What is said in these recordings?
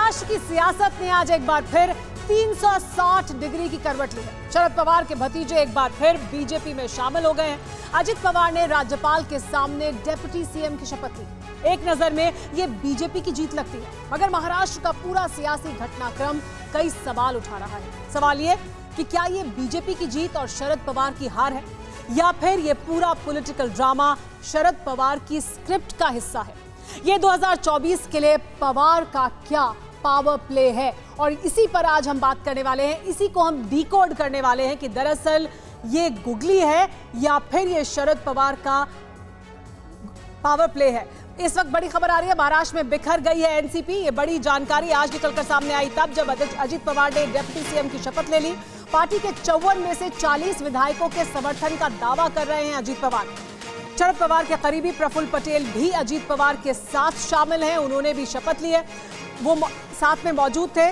महाराष्ट्र की सियासत ने आज एक बार फिर 360 डिग्री की करवट ली है। शरद पवार के भतीजे एक बार फिर बीजेपी में शामिल हो गए हैं। अजित पवार ने राज्यपाल के सामने डिप्टी सीएम की शपथ ली। एक नजर में ये बीजेपी की जीत लगती है, मगर महाराष्ट्र का पूरा सियासी घटनाक्रम कई सवाल उठा रहा है। सवाल ये कि क्या ये बीजेपी की जीत और शरद पवार की हार है, या फिर ये पूरा पॉलिटिकल ड्रामा शरद पवार की स्क्रिप्ट का हिस्सा है। ये 2024 के लिए पवार का क्या पावर प्ले है, और इसी पर आज हम बात करने वाले हैं। इसी को हम डिकोड करने वाले हैं कि दरअसल ये गुगली है या फिर ये शरद पवार का पावर प्ले है। इस वक्त बड़ी खबर आ रही है, महाराष्ट्र में बिखर गई है एनसीपी। ये बड़ी जानकारी आज निकलकर सामने आई तब जब अजित पवार ने डिप्टी सीएम की शपथ ले ली। पार्टी के 54 में से 40 विधायकों के समर्थन का दावा कर रहे हैं अजित पवार। शरद पवार के करीबी प्रफुल्ल पटेल भी अजित पवार के साथ शामिल हैं, उन्होंने भी शपथ ली है। वो साथ में मौजूद थे।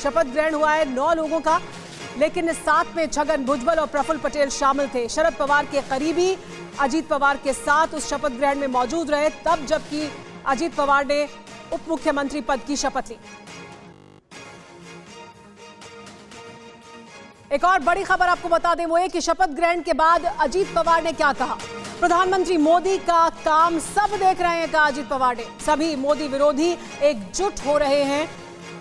शपथ ग्रहण हुआ है 9 लोगों का, लेकिन साथ में छगन भुजबल और प्रफुल्ल पटेल शामिल थे। शरद पवार के करीबी अजित पवार के साथ उस शपथ ग्रहण में मौजूद रहे तब जबकि अजित पवार ने उप मुख्यमंत्री पद की शपथ ली। एक और बड़ी खबर आपको बता दें वो ये कि शपथ ग्रहण के बाद अजित पवार ने क्या कहा। प्रधानमंत्री मोदी का काम सब देख रहे हैं, कहा अजित पवार ने। सभी मोदी विरोधी एकजुट हो रहे हैं।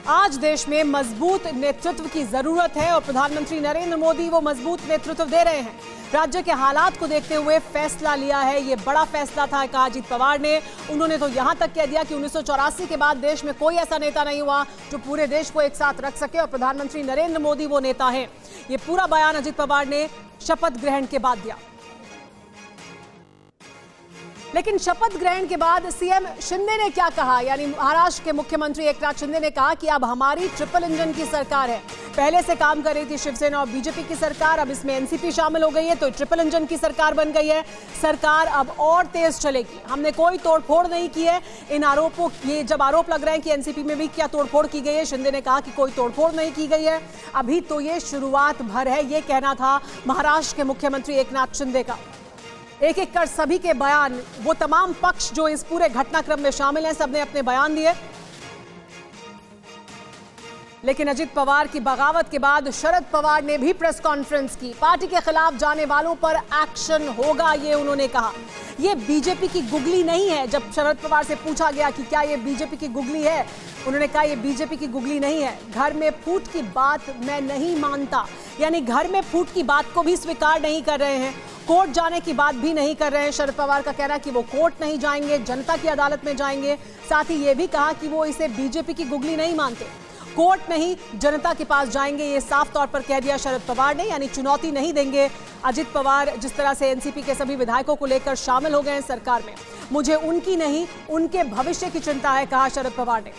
आज देश में मजबूत नेतृत्व की जरूरत है और प्रधानमंत्री नरेंद्र मोदी वो मजबूत नेतृत्व दे रहे हैं। राज्य के हालात को देखते हुए फैसला लिया है, ये बड़ा फैसला था, कहा अजित पवार ने। उन्होंने तो यहां तक कह दिया कि 1984 के बाद देश में कोई ऐसा नेता नहीं हुआ जो पूरे देश को एक साथ रख सके, और प्रधानमंत्री नरेंद्र मोदी वो नेता है। ये पूरा बयान अजित पवार ने शपथ ग्रहण के बाद दिया। लेकिन शपथ ग्रहण के बाद सीएम शिंदे ने क्या कहा, यानी महाराष्ट्र के मुख्यमंत्री एकनाथ शिंदे ने कहा कि अब हमारी ट्रिपल इंजन की सरकार है। पहले से काम कर रही थी शिवसेना और बीजेपी की सरकार, अब इसमें एनसीपी शामिल हो गई है, तो ट्रिपल इंजन की सरकार बन गई है। सरकार अब और तेज चलेगी। हमने कोई तोड़फोड़ नहीं की है। इन आरोपों, ये जब आरोप लग रहे हैं कि एनसीपी में भी क्या तोड़फोड़ की गई है, शिंदे ने कहा कि कोई तोड़फोड़ नहीं की गई है, अभी तो ये शुरुआत भर है। ये कहना था महाराष्ट्र के मुख्यमंत्री एकनाथ शिंदे का। एक एक कर सभी के बयान, वो तमाम पक्ष जो इस पूरे घटनाक्रम में शामिल हैं, सबने अपने बयान दिए। लेकिन अजित पवार की बगावत के बाद शरद पवार ने भी प्रेस कॉन्फ्रेंस की। पार्टी के खिलाफ जाने वालों पर एक्शन होगा, ये उन्होंने कहा। ये बीजेपी की गुगली नहीं है। जब शरद पवार से पूछा गया कि क्या ये बीजेपी की गुगली है, उन्होंने कहा ये बीजेपी की गुगली नहीं है। घर में फूट की बात मैं नहीं मानता, यानी घर में फूट की बात को भी स्वीकार नहीं कर रहे हैं। कोर्ट जाने की बात भी नहीं कर रहे हैं। शरद पवार का कहना है कि वो कोर्ट नहीं जाएंगे, जनता की अदालत में जाएंगे। साथ ही ये भी कहा कि वो इसे बीजेपी की गुगली नहीं मानते। कोर्ट नहीं, जनता के पास जाएंगे, ये साफ तौर पर कह दिया शरद पवार ने, यानी चुनौती नहीं देंगे। अजित पवार जिस तरह से एनसीपी के सभी विधायकों को लेकर शामिल हो गए हैं सरकार में, मुझे उनकी नहीं उनके भविष्य की चिंता है, कहा शरद पवार ने।